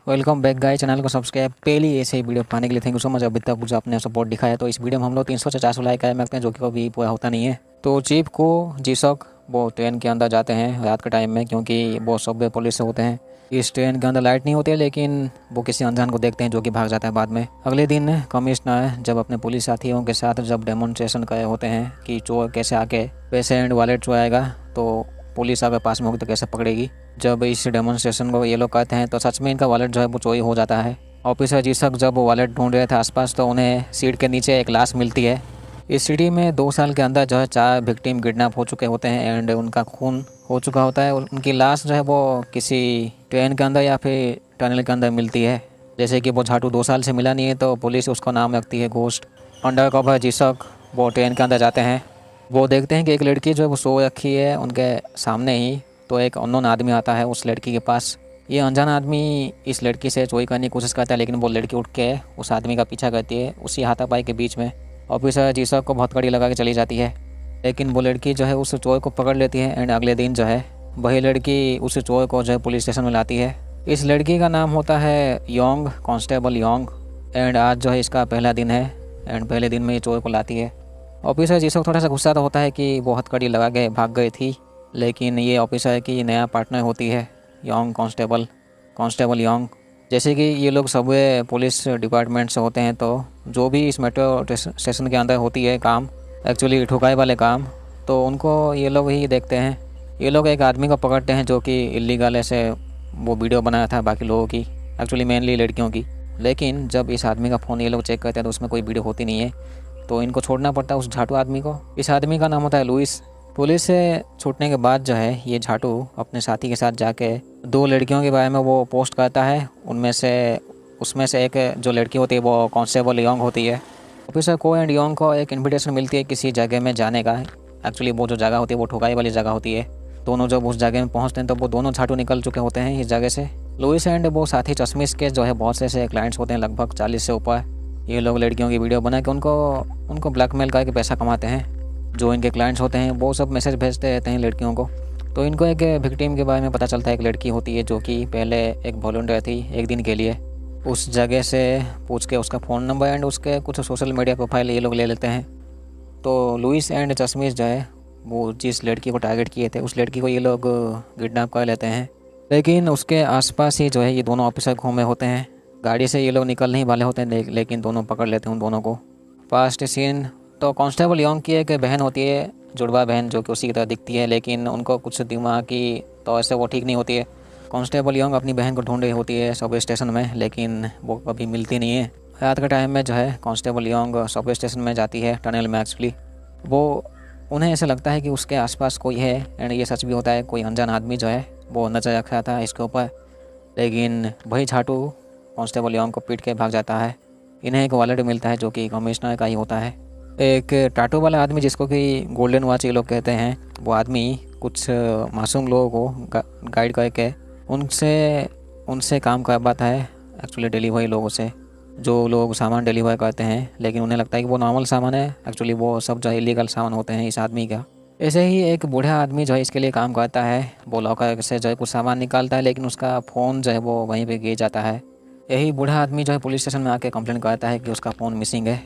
Welcome back guys. Channel को subscribe पहली ऐसे ही वीडियो पाने के लिए थैंक यू सो मच। अभी तक जो आपने सपोर्ट दिखाया तो इस वीडियो में हम लोग 300 से 400 लाइक आए मांगते हैं, जो कि कभी पूरा होता नहीं है। तो चीफ को जीसक वो ट्रेन के अंदर जाते हैं रात के टाइम में, क्योंकि वो सब पुलिस से होते हैं। इस ट्रेन के अंदर लाइट नहीं होती है, लेकिन वो किसी अनजान को देखते हैं जो कि भाग जाता है बाद में। अगले दिन कमिश्नर जब अपने पुलिस साथियों के साथ जब डेमोन्स्ट्रेशन करे होते हैं कि चोर कैसे आके पैसे एंड वॉलेट चुराएगा, तो पुलिस अगर पास में होगी तो कैसे पकड़ेगी। जब इस डेमोन्स्ट्रेशन को ये लोग कहते हैं तो सच में इनका वॉलेट जो है वो चोरी हो जाता है। ऑफिसर जीसक जब वो वॉलेट ढूंढ रहे थे आसपास, तो उन्हें सीट के नीचे एक लाश मिलती है। इस सिटी में 2 साल के अंदर जो है 4 विक्टिम किडनैप हो चुके होते हैं एंड उनका खून हो चुका होता है। उनकी लाश जो है वो किसी ट्रेन के अंदर या फिर टनल के अंदर मिलती है। जैसे कि वो झाटू 2 साल से मिला नहीं है, तो पुलिस उसका नाम रखती है घोस्ट। अंडर कवर जीसक वो ट्रेन के अंदर जाते हैं। वो देखते हैं कि एक लड़की जो है वो सो रखी है उनके सामने ही। तो एक अननोन आदमी आता है उस लड़की के पास। ये अनजान आदमी इस लड़की से चोरी करने की कोशिश करता है, लेकिन वो लड़की उठ के उस आदमी का पीछा करती है उसी हाथापाई के बीच में। ऑफिसर जीसक को बहुत कड़ी लगा के चली जाती है, लेकिन वो लड़की जो है उस चोर को पकड़ लेती है एंड अगले दिन जो है वही लड़की उस चोर को जो है पुलिस स्टेशन में लाती है। इस लड़की का नाम होता है योंग, कांस्टेबल योंग। एंड आज जो है इसका पहला दिन है एंड पहले दिन में ये चोर को लाती है। ऑफिसर जीसक थोड़ा सा गुस्सा तो होता है कि वो हथकड़ी लगा के भाग गई थी, लेकिन ये ऑफिसर की नया पार्टनर होती है योंग, कांस्टेबल योंग। जैसे कि ये लोग सब पुलिस डिपार्टमेंट से होते हैं, तो जो भी इस मेट्रो स्टेशन के अंदर होती है काम, एक्चुअली ठुकाई वाले काम, तो उनको ये लोग ही देखते हैं। ये लोग एक आदमी को पकड़ते हैं जो कि इलीगल ऐसे वो वीडियो बनाया था बाकी लोगों की, एक्चुअली मेनली लड़कियों की। लेकिन जब इस आदमी का फ़ोन ये लोग चेक करते हैं तो उसमें कोई वीडियो होती नहीं है, तो इनको छोड़ना पड़ता है उस झाटू आदमी को। इस आदमी का नाम होता है लुइस। पुलिस से छूटने के बाद जो है ये झाटू अपने साथी के साथ जाके 2 लड़कियों के बारे में वो पोस्ट करता है। उसमें से एक जो लड़की होती है वो कांस्टेबल योंग होती है। ऑफिसर को एंड योंग को एक इन्विटेशन मिलती है किसी जगह में जाने का। एक्चुअली वो जो जगह होती है वो ठुकाई वाली जगह होती है। दोनों जब उस जगह में पहुँचते हैं तो वो दोनों झाटू निकल चुके होते हैं इस जगह से। लुइस एंड वो साथी चश्मिश के जो है बहुत से ऐसे क्लाइंट्स होते हैं, लगभग 40 से ऊपर। ये लोग लड़कियों की वीडियो बना के उनको ब्लैकमेल करके पैसा कमाते हैं। जो इनके क्लाइंट्स होते हैं वो सब मैसेज भेजते रहते हैं लड़कियों को। तो इनको एक विक्टिम के बारे में पता चलता है। एक लड़की होती है जो कि पहले एक वॉलंटियर थी एक दिन के लिए। उस जगह से पूछ के उसका फ़ोन नंबर एंड उसके कुछ सोशल मीडिया प्रोफाइल ये लोग ले लेते हैं। तो लुइस एंड चश्मिश जो है वो जिस लड़की को टारगेट किए थे उस लड़की को ये लोग किडनैप कर लेते हैं। लेकिन उसके आसपास ही जो है ये दोनों ऑफिसर घूमे होते हैं। गाड़ी से ये लोग निकलने ही वाले होते हैं, लेकिन दोनों पकड़ लेते हैं उन दोनों को। फास्ट सीन तो कांस्टेबल योंग की एक बहन होती है, जुड़वा बहन, जो कि उसी की तरह दिखती है, लेकिन उनको कुछ दिमाग की तौर से वो ठीक नहीं होती है। कांस्टेबल योंग अपनी बहन को ढूंढ रही होती है सबवे स्टेशन में, लेकिन वो कभी मिलती नहीं है। रात के टाइम में जो है कांस्टेबल योंग सबवे स्टेशन में जाती है, टनल में एक्चुअली। वो उन्हें ऐसा लगता है कि उसके आसपास कोई है एंड ये सच भी होता है। कोई अनजान आदमी जो है वो नजर रख रहा था इसके ऊपर, लेकिन वही झाटू कांस्टेबल योंग को पीट के भाग जाता है। इन्हें एक वॉलेट मिलता है जो कि कमिश्नर का ही होता है। एक टाटू वाला आदमी जिसको कि गोल्डन वॉच ये लोग कहते हैं, वो आदमी कुछ मासूम लोगों को गाइड करके उनसे काम करवाता है। एक्चुअली डिलीवरी लोगों से, जो लोग सामान डिलीवर करते हैं, लेकिन उन्हें लगता है कि वो नॉर्मल सामान है, एक्चुअली वो सब जो है इलीगल सामान होते हैं इस आदमी का। ऐसे ही एक बूढ़ा आदमी जो है इसके लिए काम करता है। वो लॉकर से जो है कुछ सामान निकालता है, लेकिन उसका फ़ोन जो है वो वहीं पे गिर जाता है। यही बूढ़ा आदमी जो है पुलिस स्टेशन में आके कंप्लेंट करता है कि उसका फ़ोन मिसिंग है।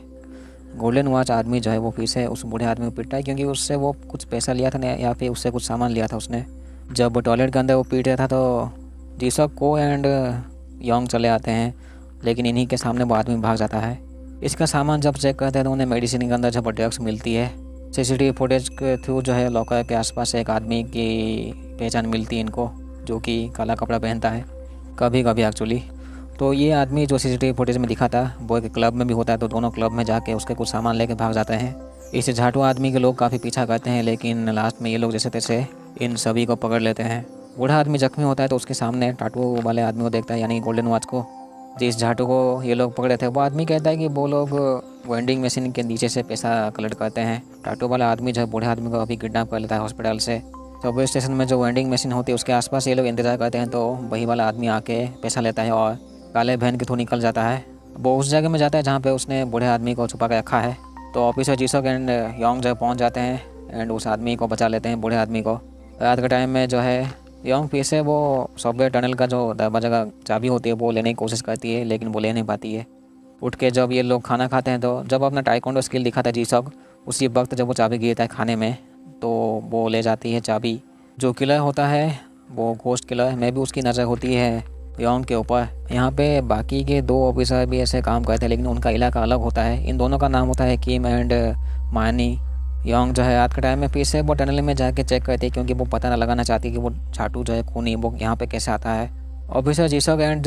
गोल्डन वॉच आदमी जो है वो फिर से उस बूढ़े आदमी को पीटता है, क्योंकि उससे वो कुछ पैसा लिया था या फिर उससे कुछ सामान लिया था उसने। जब टॉयलेट के अंदर वो पीट रहा था तो जीसक को एंड योंग चले आते हैं, लेकिन इन्हीं के सामने वो आदमी भाग जाता है। इसका सामान जब चेक करते हैं तो उन्हें मेडिसिन के अंदर जब ड्रग्स मिलती है। सीसीटीवी फुटेज के थ्रू जो है लॉकर के आसपास एक आदमी की पहचान मिलती है इनको, जो कि काला कपड़ा पहनता है कभी कभी एक्चुअली। तो ये आदमी जो सीसीटीवी फुटेज में दिखा था वो एक क्लब में भी होता है, तो दोनों क्लब में जाके उसके कुछ सामान लेके भाग जाते हैं। इस झाटू आदमी के लोग काफ़ी पीछा करते हैं, लेकिन लास्ट में ये लोग जैसे तैसे इन सभी को पकड़ लेते हैं। बूढ़ा आदमी जख्मी होता है तो उसके सामने टाटू वाले आदमी को देखता है, यानी गोल्डन वॉच को, जिस झाटू को ये लोग पकड़े थे। वो आदमी कहता है कि वो लोग वेंडिंग मशीन के नीचे से पैसा कलेक्ट करते हैं। टाटू वाला आदमी जो है बूढ़े आदमी को अभी किडनैप कर लेता है हॉस्पिटल से। सबवे स्टेशन में जो वेंडिंग मशीन होती है उसके आसपास ये लोग इंतजार करते हैं, तो वही वाला आदमी आके पैसा लेता है और काले वैन के थ्रू निकल जाता है। वो उस जगह में जाता है जहाँ पे उसने बूढ़े आदमी को छुपा के रखा है। तो ऑफिसर जीसक एंड योंग जो पहुँच जाते हैं एंड उस आदमी को बचा लेते हैं, बूढ़े आदमी को। रात के टाइम में जो है योंग फिर से वो सबवे टनल का जो दरवाजा का चाबी होती है वो लेने की कोशिश करती है, लेकिन वो ले नहीं पाती है। उठ के जब ये लोग खाना खाते हैं तो जब अपना टाइकोंडो स्किल दिखाता है जी-सॉक, उसी वक्त जब वो चाबी गिरता है खाने में तो वो ले जाती है चाबी। जो किलर होता है वो घोस्ट किलर में भी उसकी नज़र होती है योंग के ऊपर। यहाँ पे बाकी के 2 ऑफिसर भी ऐसे काम करते हैं, लेकिन उनका इलाका अलग होता है। इन दोनों का नाम होता है किम एंड मानी। योंग जो है रात के टाइम में फिर से वो टनल में जाके चेक करती है, क्योंकि वो पता लगाना चाहती है कि वो छाटू जो है खूनी वो यहाँ पे कैसे आता है। ऑफिसर जी-सॉक एंड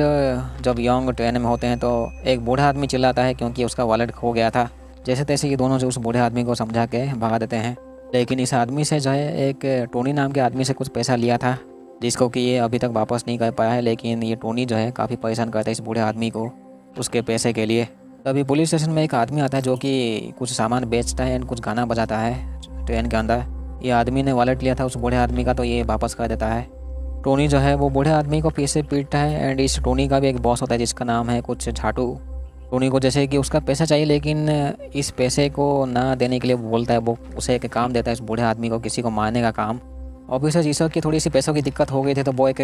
जब योंग ट्रेन में होते हैं तो एक बूढ़ा आदमी चिल्लाता है क्योंकि उसका वॉलेट खो गया था। जैसे तैसे ये दोनों जो उस बूढ़े आदमी को समझा के भगा देते हैं, लेकिन इस आदमी से जो है एक टोनी नाम के आदमी से कुछ पैसा लिया था, जिसको कि ये अभी तक वापस नहीं कर पाया है। लेकिन ये टोनी जो है काफ़ी परेशान करता है इस बूढ़े आदमी को उसके पैसे के लिए। तभी पुलिस स्टेशन में एक आदमी आता है जो कि कुछ सामान बेचता है एंड कुछ गाना बजाता है ट्रेन के अंदर। ये आदमी ने वॉलेट लिया था उस बूढ़े आदमी का, तो ये वापस कर देता है। टोनी जो है वो बूढ़े आदमी को फिर से पीटता है एंड इस टोनी का भी एक बॉस होता है जिसका नाम है कुछ झाटू। टोनी को जैसे कि उसका पैसा चाहिए, लेकिन इस पैसे को ना देने के लिए वो बोलता है, वो उसे एक काम देता है इस बूढ़े आदमी को, किसी को मारने का काम। ऑफिसर जी-सॉक की थोड़ी सी पैसों की दिक्कत हो गई थी, तो वो एक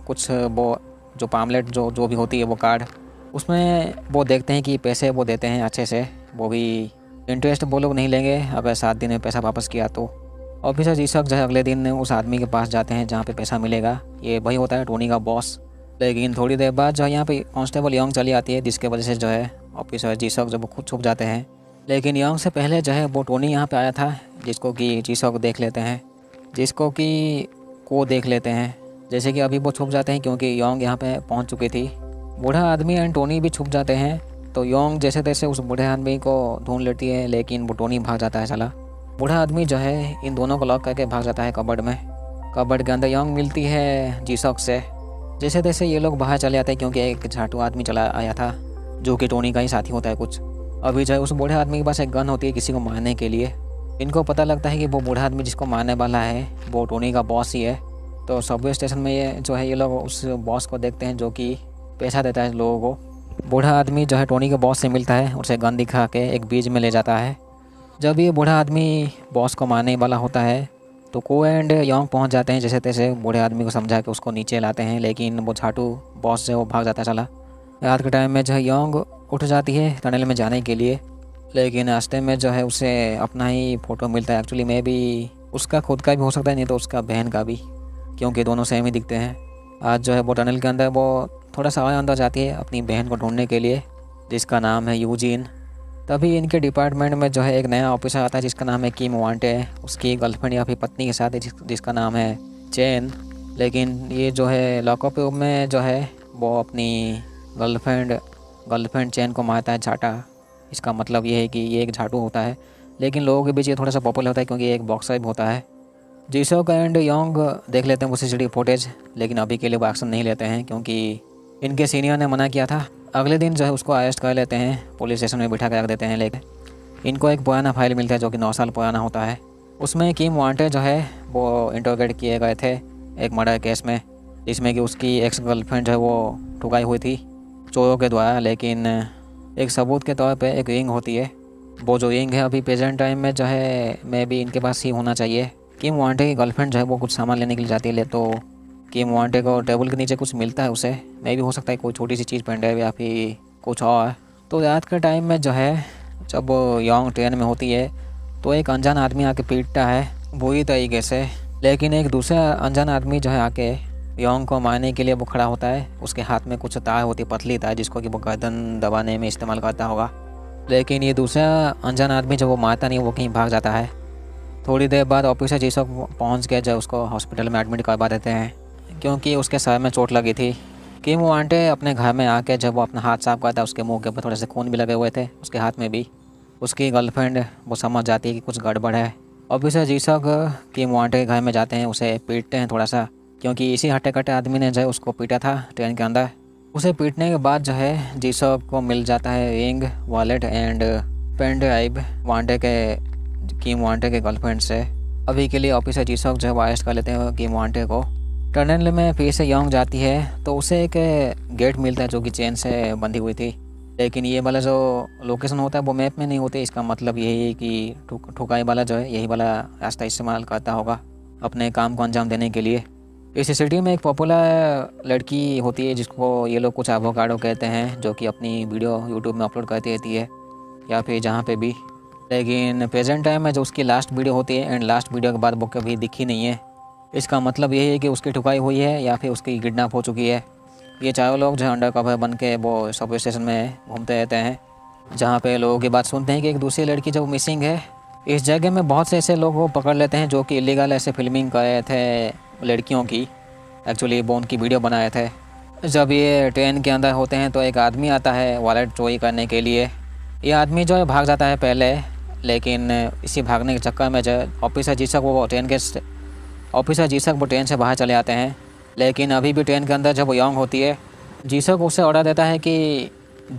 कुछ वो जो पामलेट जो भी होती है वो कार्ड, उसमें वो देखते हैं कि पैसे वो देते हैं अच्छे से, वो भी इंटरेस्ट वो लोग नहीं लेंगे अगर 7 दिन में पैसा वापस किया तो। ऑफिसर जी-सॉक जो है अगले दिन उस आदमी के पास जाते हैं जहाँ पे पैसा मिलेगा। ये वही होता है टोनी का बॉस। लेकिन थोड़ी देर बाद जो है यहाँ पे कांस्टेबल योंग चली आती है, जिसके वजह से जो है ऑफिसर जी-सॉक जब वो खुद छुप जाते हैं। लेकिन योंग से पहले जो है वो टोनी यहाँ पे आया था, जिसको कि जी-सॉक देख लेते हैं, जिसको कि को देख लेते हैं। जैसे कि अभी वो छुप जाते हैं क्योंकि योंग यहाँ पे पहुँच चुकी थी। बूढ़ा आदमी एंड टोनी भी छुप जाते हैं, तो योंग जैसे तैसे उस बूढ़े आदमी को ढूंढ लेती है, लेकिन वो टोनी भाग जाता है चला। बूढ़ा आदमी जो है इन दोनों को लॉक करके भाग जाता है कबर्ड में। कबर्ड के अंदर योंग मिलती है जी-सॉक से। जैसे तैसे ये लोग बाहर चले आते हैं क्योंकि एक झाटू आदमी चला आया था जो कि टोनी का ही साथी होता है कुछ। अभी जो है उस बूढ़े आदमी के पास एक गन होती है किसी को मारने के लिए। इनको पता लगता है कि वो बूढ़ा आदमी जिसको मारने वाला है वो टोनी का बॉस ही है। तो सबवे स्टेशन में ये जो है ये लोग उस बॉस को देखते हैं जो कि पैसा देता है लोगों को। बूढ़ा आदमी जो है टोनी के बॉस से मिलता है, उसे गन दिखा के एक बीच में ले जाता है। जब ये बूढ़ा आदमी बॉस को मारने वाला होता है तो को एंड योंग पहुंच जाते हैं, जैसे तैसे बूढ़े आदमी को समझा के उसको नीचे लाते हैं, लेकिन वो झाटू बॉस से वो भाग जाता चला। रात के टाइम में जो है योंग उठ जाती है टनल में जाने के लिए, लेकिन रास्ते में जो है उसे अपना ही फ़ोटो मिलता है। एक्चुअली में भी उसका खुद का भी हो सकता है, नहीं तो उसका बहन का भी, क्योंकि दोनों सेम ही दिखते हैं। आज जो है वो टनल के अंदर वो थोड़ा सा और अंदर जाती है अपनी बहन को ढूंढने के लिए, जिसका नाम है यूजीन। तभी इनके डिपार्टमेंट में जो है एक नया ऑफिसर आता है जिसका नाम है किम वांटे, उसकी गर्लफ्रेंड या फिर पत्नी के साथ है जिसका नाम है चैन। लेकिन ये जो है लॉकअप रूम में जो है वो अपनी गर्लफ्रेंड चैन को मारता है झाटा। इसका मतलब ये है कि ये एक झाटू होता है, लेकिन लोगों के बीच ये थोड़ा सा पॉपुलर होता है क्योंकि ये एक बॉक्सर भी होता है। जी-सॉक एंड योंग देख लेते हैं वो सीसीटीवी फुटेज, लेकिन अभी के लिए वो एक्शन नहीं लेते हैं क्योंकि इनके सीनियर ने मना किया था। अगले दिन जो है उसको अरेस्ट कर लेते हैं, पुलिस स्टेशन में बिठा कर रख देते हैं। लेकिन इनको एक पुराना फाइल मिलता है जो कि 9 साल पुराना होता है। उसमें किम वांटे जो है वो इंटरोगेट किए गए थे एक मर्डर केस में, जिसमें कि उसकी एक्स गर्लफ्रेंड जो है वो ठुकाई हुई थी चोरों के द्वारा। लेकिन एक सबूत के तौर पे एक रिंग होती है, वो जो रिंग है अभी प्रेजेंट टाइम में जो है मैं भी इनके पास ही होना चाहिए। किम वांटे की गर्लफ्रेंड जो है वो कुछ सामान लेने के लिए जाती है, तो किम वांटे को टेबल के नीचे कुछ मिलता है उसे, मे भी हो सकता है कोई छोटी सी चीज़ पेन ड्राइव या फिर कुछ और। तो रात के टाइम में जो है जब योंग ट्रेन में होती है तो एक अनजान आदमी आके पीटता है बुरी तरीके से, लेकिन एक दूसरा अनजान आदमी जो है आके योंग को मारने के लिए वो खड़ा होता है। उसके हाथ में कुछ तार होती है, पतली तार, जिसको कि वो गर्दन दबाने में इस्तेमाल करता होगा। लेकिन ये दूसरा अनजान आदमी जब वो मारता नहीं, वो कहीं भाग जाता है। थोड़ी देर बाद ऑफिसर जी-सॉक पहुँच के जो उसको हॉस्पिटल में एडमिट करवा देते हैं क्योंकि उसके सर में चोट लगी थी। किम वांटे अपने घर में आके जब वो अपना हाथ साफ करता है, उसके मुंह के ऊपर थोड़े से खून भी लगे हुए थे, उसके हाथ में भी। उसकी गर्लफ्रेंड वो समझ जाती है कि कुछ गड़बड़ है। ऑफिसर जी-सॉक किम वांटे के घर में जाते हैं, उसे पीटते हैं थोड़ा सा, क्योंकि इसी हट्टे कट्टे आदमी ने जो है उसको पीटा था ट्रेन के अंदर। उसे पीटने के बाद जो है जी-सॉक को मिल जाता है ring, wallet and pen drive किम वांटे के गर्लफ्रेंड से। अभी के लिए ऑफिसर जी-सॉक जो है वो अरेस्ट कर लेते हैं किम वांटे को। टनल में फिर से योंग जाती है तो उसे एक गेट मिलता है जो कि चेन से बंधी हुई थी, लेकिन ये वाला जो लोकेशन होता है वो मैप में नहीं होती। इसका मतलब यही है कि ठुकाई वाला जो है यही वाला रास्ता इस्तेमाल करता होगा अपने काम को अंजाम देने के लिए। इस सिटी में एक पॉपुलर लड़की होती है जिसको ये लोग कुछ एवोकाडो कहते हैं, जो कि अपनी वीडियो यूट्यूब में अपलोड करती रहती है या फिर जहाँ पे भी। लेकिन प्रेजेंट टाइम में जो उसकी लास्ट वीडियो होती है एंड लास्ट वीडियो के बाद वो कभी दिखी नहीं है। इसका मतलब यही है कि उसकी ठुकाई हुई है या फिर उसकी किडनैप हो चुकी है। ये चारों लोग जो अंडर कवर बन के वो सबवे स्टेशन में घूमते रहते हैं, जहाँ पे लोगों की बात सुनते हैं कि एक दूसरी लड़की जो मिसिंग है। इस जगह में बहुत से ऐसे लोग वो पकड़ लेते हैं जो कि इलीगल ऐसे फिल्मिंग कर रहे थे लड़कियों की। एक्चुअली वो उनकी वीडियो बनाए थे। जब ये ट्रेन के अंदर होते हैं तो एक आदमी आता है वॉलेट चोरी करने के लिए। ये आदमी जो है भाग जाता है पहले, लेकिन इसी भागने के चक्कर में जो ऑफिसर जीसक वो ट्रेन से बाहर चले आते हैं। लेकिन अभी भी ट्रेन के अंदर जब वो यंग होती है, जीसक उसे ऑर्डर देता है कि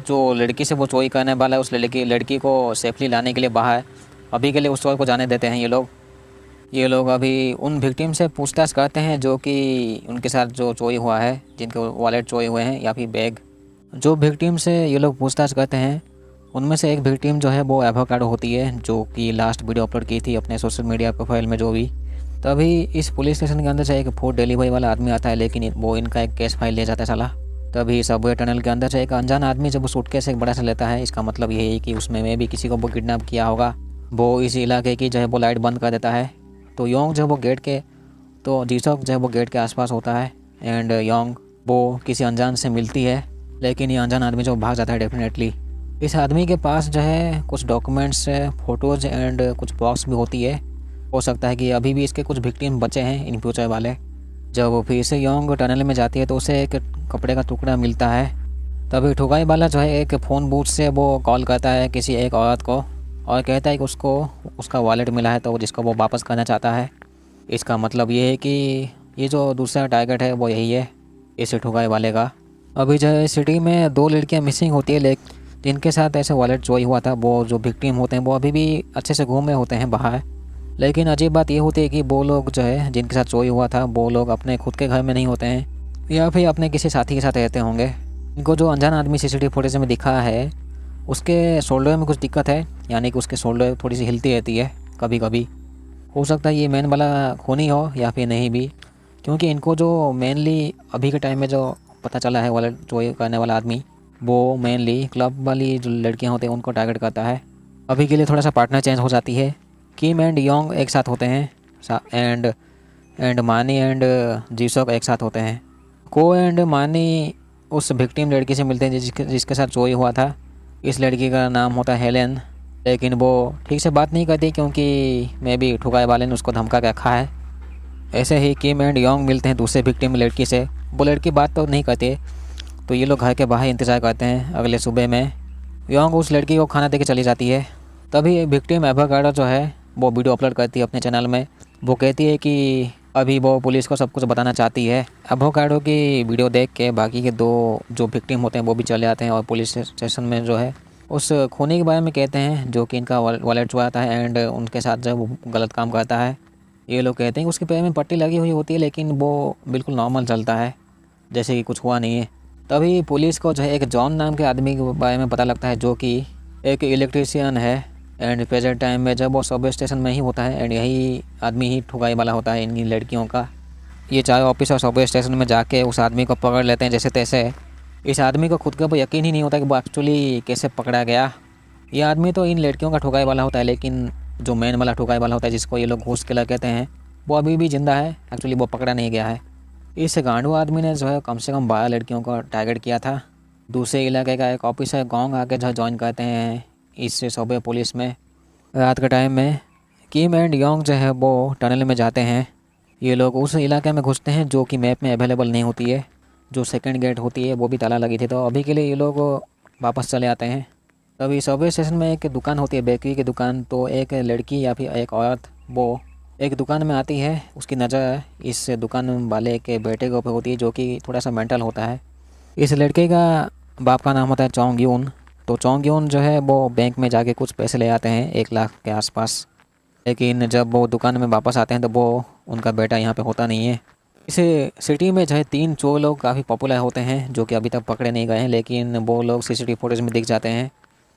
जो लड़की से वो चोरी करने वाला है उस लड़की को सेफली लाने के लिए बाहर अभी के लिए उस चोर को जाने देते हैं। ये लोग अभी उन विक्टिम से पूछताछ करते हैं जो कि उनके साथ जो चोरी हुआ है, जिनके वॉलेट चोरी हुए हैं या फिर बैग। जो विक्टिम से ये लोग पूछताछ करते हैं उनमें से एक विक्टिम जो है वो एवोकाडो होती है, जो कि लास्ट वीडियो अपलोड की थी अपने सोशल मीडिया प्रोफाइल में जो भी। तभी इस पुलिस स्टेशन के अंदर से एक फूड डिलीवरी वाला आदमी आता है, लेकिन वो इनका एक केस फाइल ले जाता है साला। तभी सबवे टनल के अंदर से एक अनजान आदमी जब वो सूटकेस एक बड़ा सा लेता है, इसका मतलब ये है कि उसमें मैं भी किसी को वो किडनैप किया होगा। वो इस इलाके की जो है वो लाइट बंद कर देता है। तो योंग जो है वो जीसक जो है वो गेट के आसपास होता है एंड योंग वो किसी अनजान से मिलती है, लेकिन ये अनजान आदमी जो भाग जाता है डेफिनेटली। इस आदमी के पास जो है कुछ डॉक्यूमेंट्स, फ़ोटोज़ एंड कुछ बॉक्स भी होती है। हो सकता है कि अभी भी इसके कुछ विक्टिम बचे हैं इन फ्यूचर वाले। जब वो फिर से योंग टनल में जाती है तो उसे एक कपड़े का टुकड़ा मिलता है। तभी ठुकाई वाला जो है एक फ़ोन बूथ से वो कॉल करता है किसी एक औरत को और कहता है कि उसको उसका वॉलेट मिला है, तो जिसको वो वापस करना चाहता है। इसका मतलब ये है कि ये जो दूसरा टारगेट है वो यही है इस ठुकाई वाले का। अभी जो है सिटी में 2 लड़कियां मिसिंग होती है, लेकिन जिनके साथ ऐसे वॉलेट चोरी हुआ था, वो जो विक्टिम होते हैं वो अभी भी अच्छे से घूम रहे होते हैं बाहर। लेकिन अजीब बात ये होती है कि वो लोग जो है जिनके साथ चोरी हुआ था वो लोग अपने खुद के घर में नहीं होते हैं या फिर अपने किसी साथी के साथ रहते होंगे। इनको जो अनजान आदमी सीसीटीवी फुटेज में दिखा है उसके शोल्डर में कुछ दिक्कत है, यानी कि उसके शोल्डर थोड़ी सी हिलती रहती है कभी कभी। हो सकता है ये मेन वाला खूनी हो या फिर नहीं भी, क्योंकि इनको जो मेनली अभी के टाइम में जो पता चला है वॉलेट चोरी करने वाला आदमी वो मेनली क्लब वाली जो लड़कियां होती हैं उनको टारगेट करता है। अभी के लिए थोड़ा सा पार्टनर चेंज हो जाती है। किम एंड योंग एक साथ होते हैं एंड मानी एंड जीसक एक साथ होते हैं। को एंड मानी उस विक्टिम लड़की से मिलते हैं जिसके साथ चोरी हुआ था। इस लड़की का नाम होता है हेलेन, लेकिन वो ठीक से बात नहीं करती क्योंकि मैं भी ठुकाई वाले ने उसको धमका के रखा है। ऐसे ही किम एंड योंग मिलते हैं दूसरे विक्टिम लड़की से। वो लड़की बात तो नहीं करती, तो ये लोग घर के बाहर इंतज़ार करते हैं। अगले सुबह में योंग उस लड़की को खाना दे के चली जाती है। तभी विक्टिम एवोकाडो जो है वो वीडियो अपलोड करती है अपने चैनल में। वो कहती है कि अभी वो पुलिस को सब कुछ बताना चाहती है। एवोकाडो की वीडियो देख के बाकी के 2 जो विक्टिम होते हैं वो भी चले आते हैं और पुलिस स्टेशन में जो है उस खूनी के बारे में कहते हैं जो कि इनका वॉलेट चुराता है एंड उनके साथ जो है वो गलत काम करता है। ये लोग कहते हैं कि उसके पैर में पट्टी लगी हुई होती है, लेकिन वो बिल्कुल नॉर्मल चलता है जैसे कि कुछ हुआ नहीं है। तभी पुलिस को जो है एक जॉन नाम के आदमी के बारे में पता लगता है जो कि एक इलेक्ट्रीशियन है एंड प्रेजेंट टाइम में जब वो सबवे स्टेशन में ही होता है एंड यही आदमी ही ठुकाई वाला होता है इन लड़कियों का। ये चारों ऑफिसर सबवे स्टेशन में जाके उस आदमी को पकड़ लेते हैं जैसे तैसे। इस आदमी को खुद के ऊपर यकीन ही नहीं होता कि वो एक्चुअली कैसे पकड़ा गया। ये आदमी तो इन लड़कियों का ठुकाई वाला होता है, लेकिन जो मेन वाला ठुकाई वाला होता है जिसको ये लोग घूस किलर कहते हैं वो अभी भी जिंदा है। एक्चुअली वो पकड़ा नहीं गया है। इस गांडू आदमी ने जो है कम से कम 12 लड़कियों को टारगेट किया था। दूसरे इलाके का एक ऑफिसर गाँव आके जो ज्वाइन करते हैं इस सबवे पुलिस में। रात के टाइम में किम एंड योंग जो है वो टनल में जाते हैं। ये लोग उस इलाके में घुसते हैं जो कि मैप में अवेलेबल नहीं होती है। जो सेकंड गेट होती है वो भी ताला लगी थी, तो अभी के लिए ये लोग वापस चले आते हैं। तभी सबवे स्टेशन में एक दुकान होती है, बेकरी की दुकान। तो एक लड़की या फिर एक औरत वो एक दुकान में आती है। उसकी नज़र इस दुकान वाले के बेटे के ऊपर होती है जो कि थोड़ा सा मेंटल होता है। इस लड़के का बाप का नाम होता है चोंग यून। तो चोंग यून जो है वो बैंक में जाके कुछ पैसे ले आते हैं 1 लाख के आसपास। लेकिन जब वो दुकान में वापस आते हैं तो वो उनका बेटा यहाँ पे होता नहीं है। इस सिटी में जो है 3 चोर लोग काफ़ी पॉपुलर होते हैं जो कि अभी तक पकड़े नहीं गए हैं, लेकिन वो लोग सीसीटीवी फुटेज में दिख जाते हैं।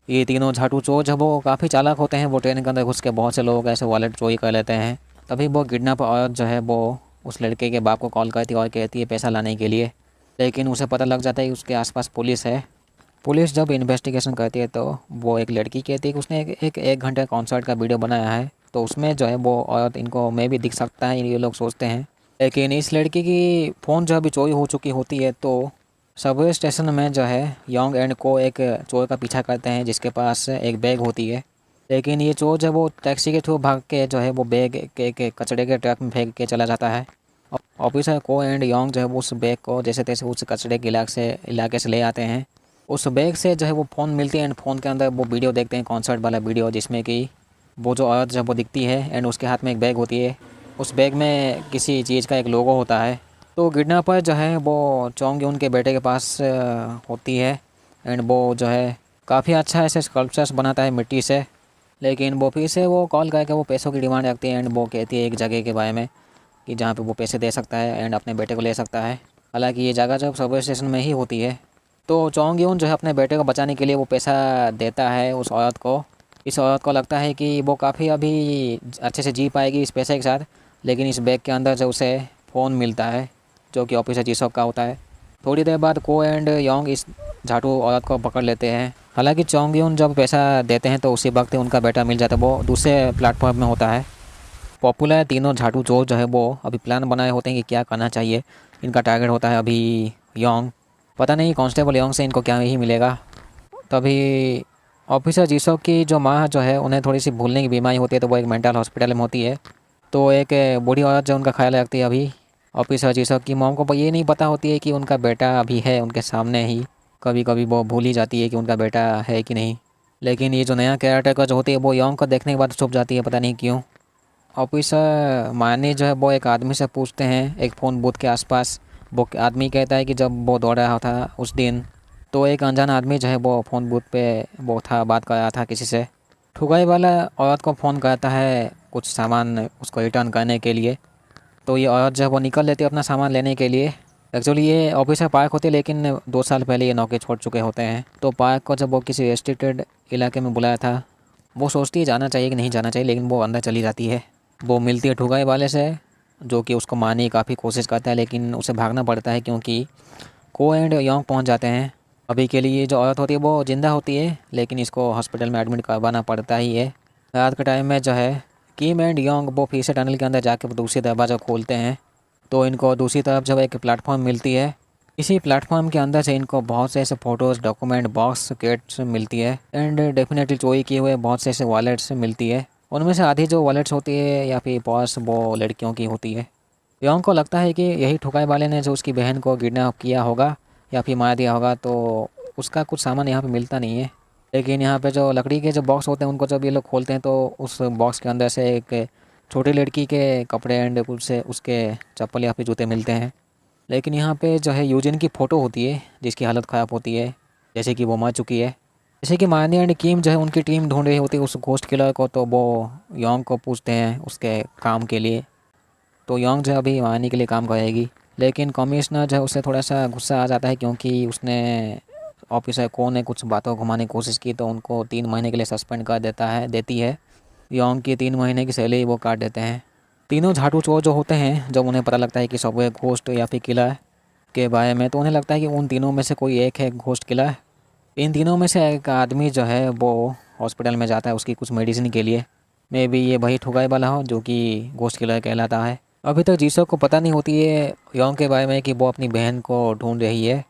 ये तीनों झाटू चोर जब वो काफ़ी चालाक होते हैं, वो ट्रेन के अंदर घुस के बहुत से लोग ऐसे वॉलेट चोरी कर लेते हैं। तभी वो किडनैप औरत जो है वो उस लड़के के बाप को कॉल करती है और कहती है पैसा लाने के लिए, लेकिन उसे पता लग जाता है कि उसके आसपास पुलिस है। पुलिस जब इन्वेस्टिगेशन करती है तो वो एक लड़की कहती है कि उसने एक घंटे कॉन्सर्ट का वीडियो बनाया है, तो उसमें जो है वो औरत इनको मैं भी दिख सकता है, ये लोग सोचते हैं। लेकिन इस लड़की की फ़ोन जो अभी चोरी हो चुकी होती है, तो सबवे स्टेशन में जो है योंग एंड को एक चोर का पीछा करते हैं जिसके पास एक बैग होती है। लेकिन ये चोर जो है वो टैक्सी के थ्रू भाग के जो है वो बैग के कचड़े के ट्रक में फेंक के चला जाता है। ऑफिसर को एंड योंग जो है वो उस बैग को जैसे तैसे उस कचड़े के इलाके से ले आते हैं। उस बैग से जो है वो फ़ोन मिलती है एंड फ़ोन के अंदर वो वीडियो देखते हैं, कॉन्सर्ट वाला वीडियो, जिसमें कि वो जो औरत जब वो दिखती है एंड उसके हाथ में एक बैग होती है, उस बैग में किसी चीज़ का एक लोगो होता है। तो किडनैपर जो है वो चोंग यून के बेटे के पास होती है एंड वो जो है काफ़ी अच्छा ऐसे स्कल्पचर्स बनाता है मिट्टी से। लेकिन वो फिर से वो कॉल करके वो पैसों की डिमांड रखती है एंड वो कहती है एक जगह के बारे में कि जहाँ पे वो पैसे दे सकता है एंड अपने बेटे को ले सकता है। हालांकि ये जगह जब सबवे स्टेशन में ही होती है। तो चोंग यून जो है अपने बेटे को बचाने के लिए वो पैसा देता है उस औरत को। इस औरत को लगता है कि वो काफ़ी अभी अच्छे से जी पाएगी इस पैसे के साथ, लेकिन इस बैग के अंदर जो उसे फ़ोन मिलता है जो कि ऑफिसर जीसॉक का होता है। थोड़ी देर बाद को एंड योंग इस झाटू औरत को पकड़ लेते हैं। हालांकि चोंग यून जब पैसा देते हैं तो उसी वक्त उनका बेटा मिल जाता है, वो दूसरे प्लेटफॉर्म में होता है। पॉपुलर तीनों झाटू चोर जो है वो अभी प्लान बनाए होते हैं कि क्या करना चाहिए। इनका टारगेट होता है अभी योंग। पता नहीं कांस्टेबल योंग से इनको क्या ही मिलेगा। तभी ऑफिसर जीसॉक की जो माँ जो है उन्हें थोड़ी सी भूलने की बीमारी होती है, तो वो एक मेंटल हॉस्पिटल में होती है। तो एक बूढ़ी औरत जो उनका ख्याल रखती है अभी ऑफिसर जीसॉक की मॉम को ये नहीं पता होती है कि उनका बेटा अभी है उनके सामने ही। कभी कभी वो भूल ही जाती है कि उनका बेटा है कि नहीं। लेकिन ये जो नया कैरेक्टर जो होती है वो योंग को देखने के बाद छुप जाती है, पता नहीं क्यों। ऑफिसर माने जो है वो एक आदमी से पूछते हैं एक फ़ोन बूथ के आसपास। वो आदमी कहता है कि जब वो दौड़ रहा था उस दिन, तो एक अनजान आदमी जो है वो फ़ोन बूथ पे वो था, बात कर रहा था किसी से। ठुगाई वाला औरत को फ़ोन करता है कुछ सामान उसको रिटर्न करने के लिए। तो ये औरत जो है वो निकल लेती है अपना सामान लेने के लिए। एक्चुअली ये ऑफिसर पार्क होते हैं, लेकिन 2 साल पहले ये नौकरी छोड़ चुके होते हैं। तो पार्क को जब वो किसी रेस्ट्रिक्टेड इलाके में बुलाया था, वो सोचती है जाना चाहिए कि नहीं जाना चाहिए, लेकिन वो अंदर चली जाती है। वो मिलती है ठुगाई वाले से जो कि उसको मारने की काफ़ी कोशिश करता है, लेकिन उसे भागना पड़ता है क्योंकि को एंड योंग पहुंच जाते हैं। अभी के लिए जो औरत होती है वो जिंदा होती है, लेकिन इसको हॉस्पिटल में एडमिट करवाना पड़ता ही है। रात के टाइम में जो है किम एंड योंग वो फिर से टनल के अंदर जाकर दूसरी दरवाज़ा खोलते हैं। तो इनको दूसरी तरफ जब एक प्लेटफॉर्म मिलती है, इसी प्लेटफॉर्म के अंदर से इनको बहुत से ऐसे फ़ोटोज़, डॉक्यूमेंट, बॉक्स, किट्स मिलती है एंड डेफिनेटली चोरी किए हुए बहुत से ऐसे वॉलेट्स मिलती है। उनमें से आधी जो वॉलेट्स होती है या फिर पर्स वो लड़कियों की होती है। योंग को लगता है कि यही ठुकाई वाले ने जो उसकी बहन को किडनैप किया होगा या फिर मार दिया होगा, तो उसका कुछ सामान यहाँ पे मिलता नहीं है। लेकिन यहाँ पे जो लकड़ी के जो बॉक्स होते हैं उनको जब ये लोग खोलते हैं तो उस बॉक्स के अंदर से एक छोटी लड़की के कपड़े एंड कुछ से उसके चप्पल या फिर जूते मिलते हैं। लेकिन यहाँ पे जो है यूजिन की फ़ोटो होती है जिसकी हालत ख़राब होती है, जैसे कि वो मर चुकी है। जैसे कि मार्नी एंड किम जो है उनकी टीम ढूंढ रही होती है उस घोस्ट किलर को, तो वो योंग को पूछते हैं उसके काम के लिए। तो योंग जो है अभी मारने के लिए काम करेगी, लेकिन कमिश्नर जो है उसे थोड़ा सा गुस्सा आ जाता है क्योंकि उसने ऑफिसर को ने कुछ बातों घुमाने की कोशिश की, तो उनको 3 महीने के लिए सस्पेंड कर देती है। योंग की 3 महीने की सैलरी वो काट देते हैं। तीनों झाटू चोर जो होते हैं, जब उन्हें पता लगता है कि सबवे घोस्ट या फिर किलर के बारे में, तो उन्हें लगता है कि उन तीनों में से कोई एक है घोस्ट किलर। इन तीनों में से एक आदमी जो है वो हॉस्पिटल में जाता है उसकी कुछ मेडिसिन के लिए। मे बी ये वही ठुगाई वाला हो जो कि घोस्ट किलर कहलाता है। अभी तक जीसो को पता नहीं होती है योंग के बारे में कि वो अपनी बहन को ढूंढ रही है।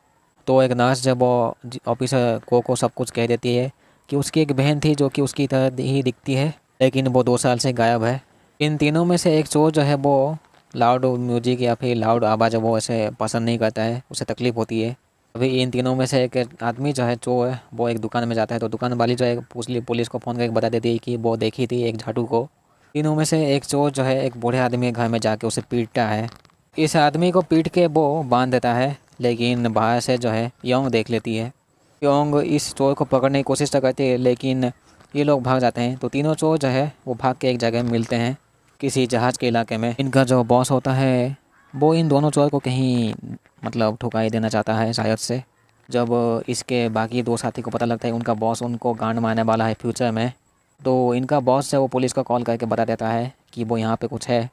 तो एक नर्स जब वो ऑफिसर को सब कुछ कह देती है कि उसकी एक बहन थी जो कि उसकी तरह ही दिखती है, लेकिन वो 2 साल से गायब है। इन तीनों में से एक चोर जो है वो लाउड म्यूजिक या फिर लाउड आवाज़ वो ऐसे पसंद नहीं करता है, उसे तकलीफ़ होती है। अभी इन तीनों में से एक आदमी जो है चोर है वो एक दुकान में जाता है, तो दुकान वाली जो है पुलिस को फ़ोन करके बता देती है कि वो देखी थी एक झाटू को। तीनों में से एक चोर जो है एक बूढ़े आदमी के घर में जाके उसे पीटता है। इस आदमी को पीट के वो बांध देता है, लेकिन बाहर से जो है योंग देख लेती है। योंग इस चोर को पकड़ने की कोशिश तो करती है, लेकिन ये लोग भाग जाते हैं। तो तीनों चोर जो है वो भाग के एक जगह मिलते हैं किसी जहाज़ के इलाके में। इनका जो बॉस होता है वो इन दोनों चोर को कहीं मतलब ठुकाई देना चाहता है शायद से। जब इसके बाकी 2 साथी को पता लगता है उनका बॉस उनको गांड मारने वाला है फ्यूचर में, तो इनका बॉस है वो पुलिस को कॉल करके बता देता है कि वो यहाँ पे कुछ है।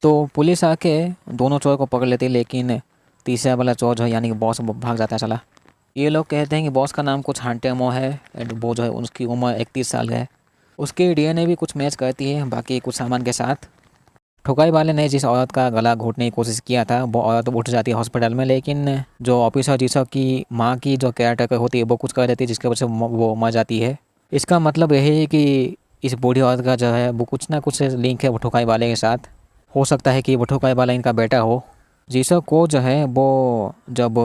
तो पुलिस आके दोनों चोर को पकड़ लेती है, लेकिन तीसरा वाला चोर जो है यानी कि बॉस भाग जाता है चला। ये लोग कहते हैं कि बॉस का नाम कुछ हांटेमो है एंड वो जो है उसकी उम्र 31 साल है। उसकी डीएनए भी कुछ मैच करती है बाकी कुछ सामान के साथ। ठुकाई वाले ने जिस औरत का गला घोटने की कोशिश किया था वो औरत उठ जाती है हॉस्पिटल में, लेकिन जो ऑफिसर जीसस की माँ की जो केयर टेकर होती है वो कुछ कर देती है जिसकी वजह से वो मर जाती है। इसका मतलब यही है कि इस बूढ़ी औरत का जो है वो कुछ ना कुछ लिंक है वो ठुकाई वाले के साथ। हो सकता है कि वो ठुकाई वाला इनका बेटा हो। जीसस को जो है वो जब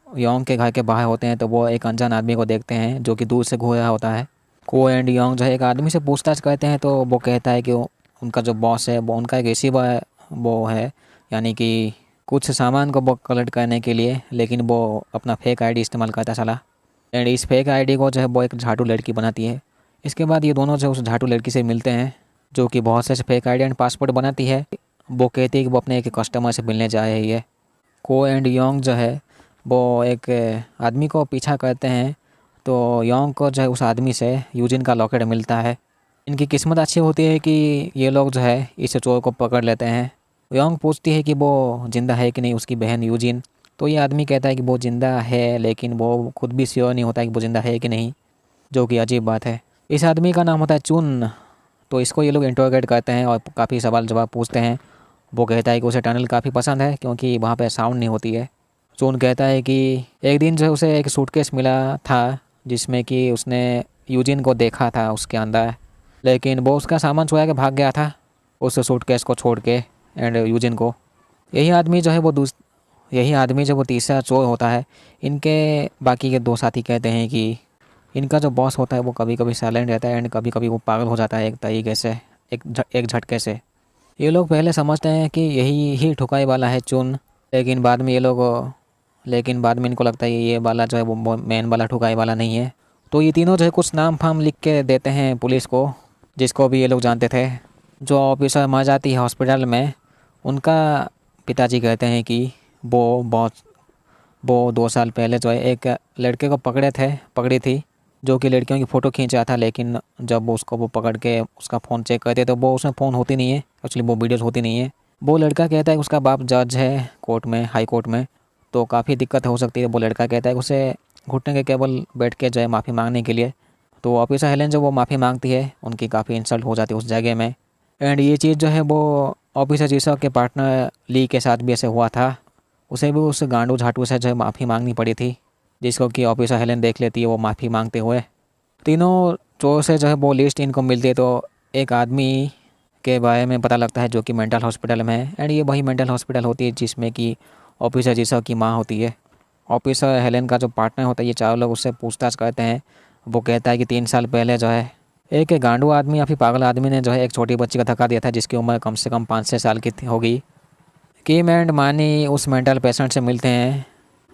योंग के घर के बाहर होते हैं तो वो एक अनजान आदमी को देखते हैं जो कि दूर से घूर रहा होता है। को एंड योंग जो है एक आदमी से पूछताछ करते हैं तो वो कहता है कि उनका जो बॉस है वो उनका एक रिसीवर वो है, यानी कि कुछ सामान को वो कलेक्ट करने के लिए, लेकिन वो अपना फेक आईडी इस्तेमाल करता चला। एंड इस फेक आईडी को जो है वो एक झाटू लड़की बनाती है। इसके बाद ये दोनों जो उस झाटू लड़की से मिलते हैं जो कि बहुत से फेक आईडी एंड पासपोर्ट बनाती है। वो कहती है कि वो अपने एक कस्टमर से मिलने जा रही है। को एंड योंग जो है वो एक आदमी को पीछा करते हैं तो योंग को जो है उस आदमी से यूजिन का लॉकेट मिलता है। इनकी किस्मत अच्छी होती है कि ये लोग जो है इस चोर को पकड़ लेते हैं। योंग पूछती है कि वो ज़िंदा है कि नहीं, उसकी बहन यूजिन। तो ये आदमी कहता है कि वो ज़िंदा है, लेकिन वो खुद भी श्योर नहीं होता कि वो ज़िंदा है कि नहीं, जो कि अजीब बात है। इस आदमी का नाम होता है चुन। तो इसको ये लोग इंटरोगेट करते हैं और काफ़ी सवाल जवाब पूछते हैं। वो कहता है कि उसे टनल काफ़ी पसंद है क्योंकि वहाँ पे साउंड नहीं होती है। चुन कहता है कि एक दिन जो उसे एक सूटकेस मिला था जिसमें कि उसने यूजिन को देखा था उसके अंदर, लेकिन वो उसका सामान चुरा के भाग गया था उस सूटकेस को छोड़ के एंड यूजिन को। यही आदमी जो है वो तीसरा चोर होता है। इनके बाकी के दो साथी कहते हैं कि इनका जो बॉस होता है वो कभी कभी साइलेंट रहता है एंड कभी कभी वो पागल हो जाता है एक तरीके से, एक झटके से। ये लोग पहले समझते हैं कि यही ही ठुकाई वाला है चुन, लेकिन बाद में इनको लगता है ये वाला जो है वो मेन वाला ठुकाई वाला नहीं है। तो ये तीनों जो है कुछ नाम फाम लिख के देते हैं पुलिस को, जिसको भी ये लोग जानते थे। जो ऑफिसर मर जाती है हॉस्पिटल में, उनका पिताजी कहते हैं कि वो 2 साल पहले जो है एक लड़के को पकड़ी थी जो कि लड़कियों की फ़ोटो खींच रहा था, लेकिन जब उसको वो पकड़ के उसका फ़ोन चेक करते तो वो उसमें फ़ोन होती नहीं है, एक्चुअली वो वीडियोज़ होती नहीं है। वो लड़का कहता है कि उसका बाप जज है कोर्ट में, हाई कोर्ट में, तो काफ़ी दिक्कत हो सकती है। वो लड़का कहता है कि उसे घुटने के केवल बैठ के जो है माफ़ी मांगने के लिए। तो ऑफिसर हेलेन जब वो माफ़ी मांगती है उनकी काफ़ी इंसल्ट हो जाती है उस जगह में। एंड ये चीज़ जो है वो ऑफिसर जीसस के पार्टनर ली के साथ भी ऐसे हुआ था। उसे भी उस गांडू झाटू से जो है माफ़ी मांगनी पड़ी थी, जिसको कि ऑफिसर हेलेन देख लेती है वो माफ़ी मांगते हुए। तीनों चोर से जो है वो लिस्ट इनको मिलती है तो एक आदमी के बारे में पता लगता है जो कि मेंटल हॉस्पिटल में है। एंड ये वही मेंटल हॉस्पिटल होती है जिसमें कि ऑफिसर जीसस की माँ होती है। ऑफिसर हेलेन का जो पार्टनर होता है, ये चारों लोग उससे पूछताछ करते हैं। वो कहता है कि 3 साल पहले जो है एक गांडू आदमी या फिर पागल आदमी ने जो है एक छोटी बच्ची का धक्का दिया था जिसकी उम्र कम से कम 5-6 साल की होगी। किम एंड मानी उस मेंटल पेशेंट से मिलते हैं।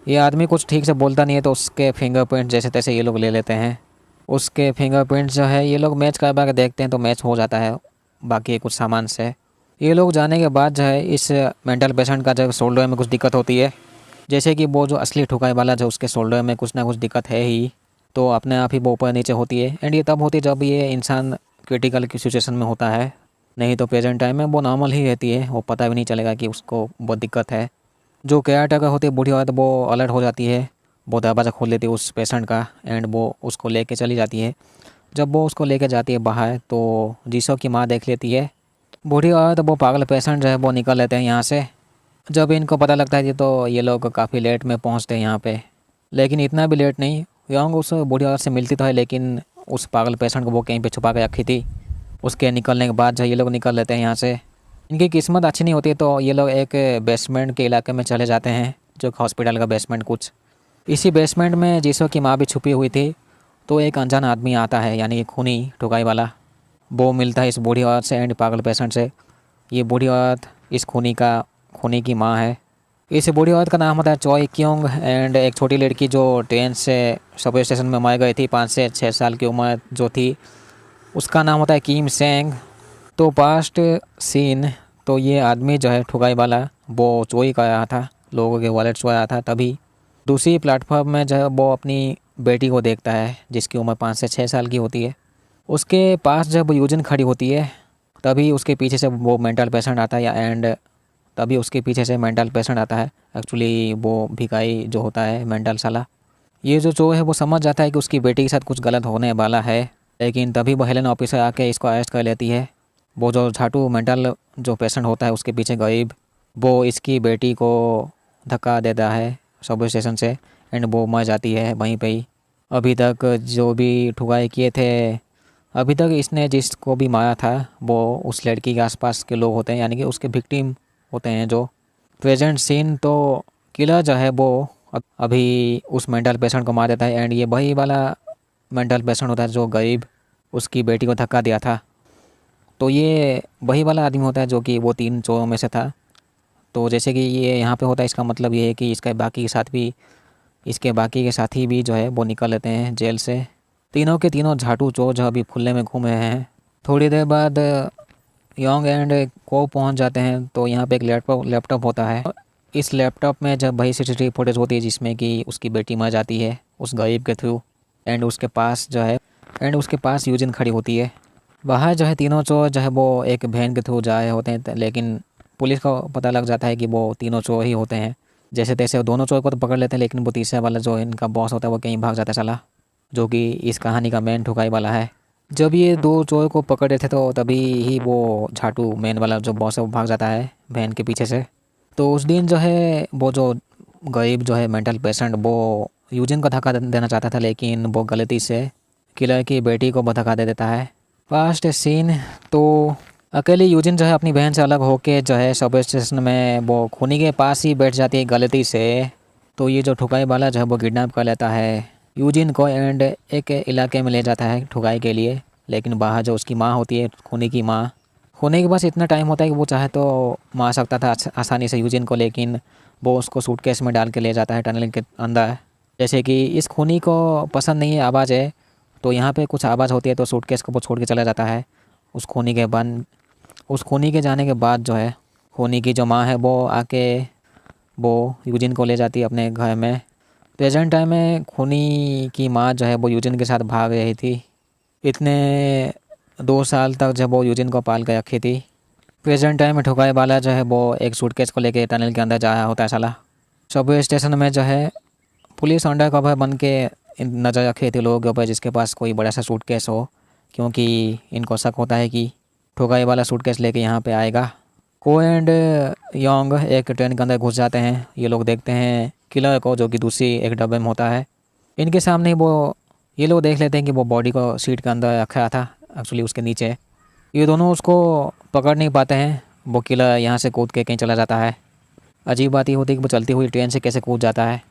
ये आदमी कुछ ठीक से बोलता नहीं है तो उसके फिंगरप्रिंट जैसे तैसे ये लोग ले लेते हैं। उसके फिंगरप्रिंट जो है ये लोग मैच करवा के देखते हैं तो मैच हो जाता है बाकी कुछ सामान से। ये लोग जाने के बाद जो है इस मेंटल पेशेंट का जो शोल्डर में कुछ दिक्कत होती है, जैसे कि वो जो असली ठुकाई वाला जो उसके शोल्डर में कुछ ना कुछ दिक्कत है ही, तो अपने आप ही वो ऊपर नीचे होती है। एंड ये तब होती है जब ये इंसान क्रिटिकल की सिचुएशन में होता है, नहीं तो प्रेजेंट टाइम में वो नॉर्मल ही रहती है, वो पता भी नहीं चलेगा कि उसको बहुत दिक्कत है। जो केयर टेकर होती है बूढ़ी औरत, वो अलर्ट हो जाती है, वो दरवाज़ा खोल देती है उस पेशेंट का एंड वो उसको लेके चली जाती है। जब वो उसको लेके जाती है बाहर तो जीसस की माँ देख लेती है। बूढ़ी औरत वो पागल पेशेंट जो है वो निकल लेते हैं यहाँ से। जब इनको पता लगता है तो ये लोग काफ़ी लेट में पहुँचते हैं यहाँ पे, लेकिन इतना भी लेट नहीं। योंग उस बूढ़ी औरत से मिलती तो है लेकिन उस पागल पेशेंट को वो कहीं पे छुपा के रखी थी। उसके निकलने के बाद जो ये लोग निकल लेते हैं यहाँ से। इनकी किस्मत अच्छी नहीं होती तो ये लोग एक बेसमेंट के इलाके में चले जाते हैं, जो हॉस्पिटल का बेसमेंट कुछ। इसी बेसमेंट में जीसस की माँ भी छुपी हुई थी। तो एक अनजान आदमी आता है, यानी कि खूनी ठुकाई वाला। वो मिलता है इस बूढ़ी औरत से एंड पागल पेशेंट से। ये बूढ़ी औरत इस खूनी की माँ है। इस बूढ़ी औरत का नाम होता है चॉय क्योंग एंड एक छोटी लड़की जो ट्रेन से सबवे स्टेशन में मर गई थी 5 से 6 साल की उम्र जो थी, उसका नाम होता है किम सेंग। तो पास्ट सीन, तो ये आदमी जो है ठुकाई वाला वो चोरी कर रहा था, लोगों के वॉलेट चुरा रहा था। तभी दूसरी प्लेटफॉर्म में जो है वो अपनी बेटी को देखता है जिसकी उम्र 5 से 6 साल की होती है। उसके पास जब यूजिन खड़ी होती है तभी उसके पीछे से वो मेंटल पेशेंट आता है तभी उसके पीछे से मेंटल पेशेंट आता है। एक्चुअली वो भिखारी जो होता है मेंटल साला, ये जो चोर है वो समझ जाता है कि उसकी बेटी के साथ कुछ गलत होने वाला है, लेकिन तभी वो हेलन ऑफिसर आके इसको अरेस्ट कर लेती है। वो जो झाटू मेंटल जो पेशेंट होता है उसके पीछे गरीब, वो इसकी बेटी को धक्का देता है सबवे स्टेशन से एंड वो मर जाती है वहीं पे ही। अभी तक जो भी ठुकाई किए थे, अभी तक इसने जिसको भी मारा था वो उस लड़की के आसपास के लोग होते हैं, यानी कि उसके विक्टिम होते हैं। जो प्रेजेंट सीन तो किलर जो है वो अभी उस मेंटल पेशेंट को मार देता है एंड ये वही वाला मेंटल पेशेंट होता है जो गरीब उसकी बेटी को धक्का दिया था। तो ये वही वाला आदमी होता है जो कि वो 3 चोरों में से था। तो जैसे कि ये यहाँ पे होता है, इसका मतलब ये है कि इसके बाकी के साथी भी जो है वो निकल लेते हैं जेल से। तीनों के तीनों झाटू चोर जो अभी खुले में घूम रहे हैं। थोड़ी देर बाद योंग एंड को पहुँच जाते हैं। तो यहाँ पे एक लैपटॉप होता है। इस लैपटॉप में जब वही CCTV फुटेज होती है जिसमें कि उसकी बेटी मर जाती है उस गरीब के थ्रू, एंड उसके पास यूजिन खड़ी होती है। वहाँ जो है तीनों चोर जो है वो एक बहन के थ्रू जा रहे होते हैं, लेकिन पुलिस को पता लग जाता है कि वो तीनों चोर ही होते हैं। जैसे तैसे वो दोनों चोर को तो पकड़ लेते हैं, लेकिन वो तीसरा वाला जो इनका बॉस होता है वो कहीं भाग जाता है साला, जो कि इस कहानी का मेन ठुकाई वाला है। जब ये 2 चोर को पकड़ रहे थे तो तभी ही वो झाटू मेन वाला जो बॉस है वो भाग जाता है बहन के पीछे से। तो उस दिन जो है वो जो गरीब जो है मेंटल पेशेंट वो यूजिन को धक्का देना चाहता था, लेकिन वो गलती से किलर की बेटी को धक्का दे देता है। फर्स्ट सीन तो अकेली यूजिन जो है अपनी बहन से अलग होके जो है सबवे स्टेशन में वो खूनी के पास ही बैठ जाती है गलती से। तो ये जो ठुकाई वाला जो है वो किडनैप कर लेता है यूजिन को एंड एक इलाके में ले जाता है ठुकाई के लिए। लेकिन बाहर जो उसकी माँ होती है खूनी की माँ, खूनी के पास इतना टाइम होता है कि वो चाहे तो मार सकता था आसानी से यूजिन को, लेकिन वो उसको सूटकेस में डाल के ले जाता है टनल के अंदर। जैसे कि इस खूनी को पसंद नहीं है आवाज़ है, तो यहाँ पे कुछ आवाज़ होती है तो सूटकेस को वो छोड़ के चला जाता है। उस खूनी के जाने के बाद जो है खूनी की जो माँ है वो आके वो यूजिन को ले जाती है अपने घर में। प्रेजेंट टाइम में खूनी की माँ जो है वो यूजिन के साथ भाग रही थी। इतने 2 साल तक जब वो यूजिन को पाल के रखी थी। प्रेजेंट टाइम में ठुकाई वाला जो है वो एक सूटकेस को लेके टनल के अंदर जा रहा होता है साला। सबवे स्टेशन में जो है पुलिस अंडर कवर बन के नज़र रखे थे लोगों के ऊपर जिसके पास कोई बड़ा सा सूटकेस हो, क्योंकि इनको शक होता है कि ठुकाई वाला सूटकेस लेके यहाँ पे आएगा। को एंड योंग एक ट्रेन के अंदर घुस जाते हैं। ये लोग देखते हैं किलर को जो कि दूसरी एक डब्बे में होता है। इनके सामने ये लोग देख लेते हैं कि वो बॉडी को सीट के अंदर रखा था, एक्चुअली उसके नीचे। ये दोनों उसको पकड़ नहीं पाते हैं। वो किलर यहाँ से कूद के कहीं चला जाता है। अजीब बात ये होती है कि वो चलती हुई ट्रेन से कैसे कूद जाता है।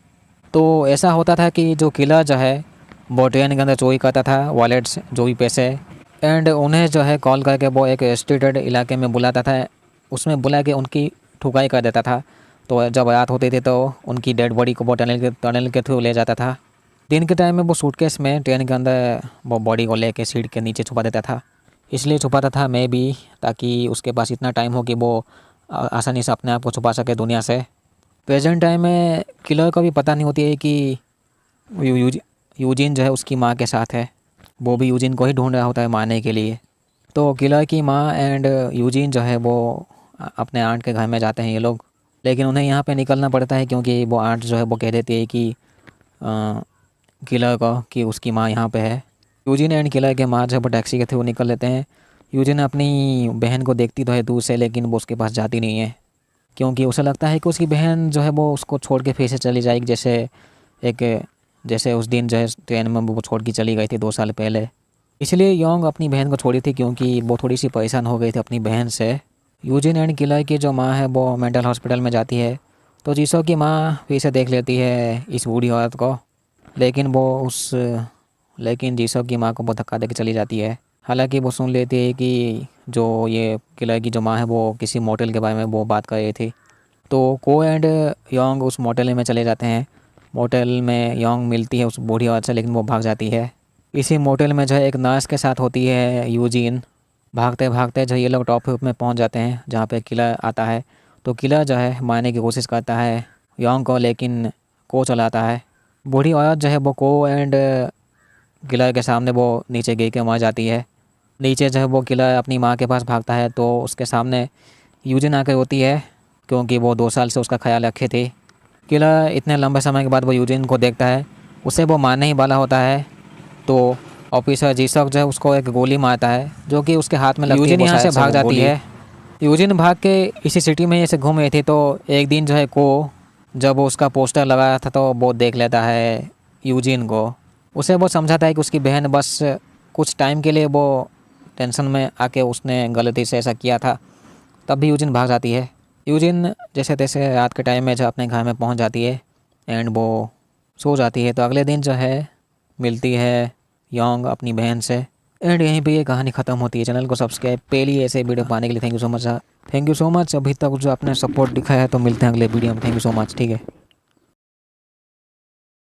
तो ऐसा होता था कि जो किलर जो है वो ट्रेन के अंदर चोरी करता था वॉलेट्स जो भी पैसे, एंड उन्हें जो है कॉल करके वो एक रेस्ट्रिक्टेड इलाके में बुलाता था। उसमें बुला के उनकी ठुकाई कर देता था। तो जब रात होती थी तो उनकी डेड बॉडी को वो टनल के थ्रू ले जाता था। दिन के टाइम में वो सूटकेस में ट्रेन के अंदर वो बॉडी को लेके सीट के नीचे छुपा देता था। इसलिए छुपाता था मैं भी, ताकि उसके पास इतना टाइम हो कि वो आसानी से अपने आप को छुपा सके दुनिया से। प्रेजेंट टाइम में किलर को भी पता नहीं होती है कि यूजिन जो है उसकी माँ के साथ है। वो भी यूजिन को ही ढूंढ रहा होता है मारने के लिए। तो किलर की माँ एंड यूजिन जो है वो अपने आंट के घर में जाते हैं ये लोग, लेकिन उन्हें यहाँ पे निकलना पड़ता है क्योंकि वो आंट जो है वो कह देती है कि किलर को कि उसकी माँ यहाँ पे है। यूजिन एंड किलर के माँ जो है वो टैक्सी के थ्रू निकल लेते हैं। यूजिन अपनी बहन को देखती तो है दूर से, लेकिन वो उसके पास जाती नहीं है क्योंकि उसे लगता है कि उसकी बहन जो है वो उसको छोड़ के फिर से चली जाएगी, जैसे उस दिन जो है ट्रेन में वो छोड़ के चली गई थी 2 साल पहले। इसलिए योंग अपनी बहन को छोड़ी थी क्योंकि वो थोड़ी सी परेशान हो गई थी अपनी बहन से। यूजिन एंड किलर की जो माँ है वो मेंटल हॉस्पिटल में जाती है। तो जीसो की माँ फिर से देख लेती है इस बूढ़ी औरत को, लेकिन जीसो की माँ को वो धक्का देकर चली जाती है। हालांकि वो सुन लेती है कि जो ये किलर की जो माँ है वो किसी मोटेल के बारे में वो बात कर रही थी। तो को एंड योंग उस मोटेल में चले जाते हैं। मोटेल में योंग मिलती है उस बूढ़ी औरत से, लेकिन वो भाग जाती है। इसी मोटेल में जो है एक नर्स के साथ होती है यूजिन। भागते भागते जो ये लोग टॉप फ्लोर में पहुंच जाते हैं जहाँ पे किलर आता है। तो किलर जो है मारने की कोशिश करता है योंग को, लेकिन को चलाता है। बूढ़ी औरत जो है वो को एंड किलर के सामने वो नीचे गिर के मर जाती है। नीचे जो है वो किला अपनी माँ के पास भागता है तो उसके सामने यूजिन आकर होती है, क्योंकि वो 2 साल से उसका ख्याल रखे थे। किला इतने लंबे समय के बाद वो यूजिन को देखता है, उसे वो मारने ही वाला होता है तो ऑफिसर जीसक जो है उसको एक गोली मारता है जो कि उसके हाथ में लगती है। यूजिन यहाँ से भाग जाती है। यूजिन भाग के इसी सिटी में ऐसे घूम रही थी तो एक दिन जो है को जब वो उसका पोस्टर लगाया था तो वो देख लेता है यूजिन को। उसे वो समझाता है कि उसकी बहन बस कुछ टाइम के लिए वो टेंशन में आके उसने गलती से ऐसा किया था। तब भी यूजिन भाग जाती है। यूजिन जैसे तैसे रात के टाइम में जब अपने घर में पहुंच जाती है एंड वो सो जाती है। तो अगले दिन जो है मिलती है योंग अपनी बहन से एंड यहीं पे ये कहानी ख़त्म होती है। चैनल को सब्सक्राइब पहली ऐसे वीडियो पाने के लिए thank you so much. Thank you so much अभी तक जो आपने सपोर्ट दिखाया है। तो मिलते हैं अगले वीडियो में। Thank you so much. ठीक है।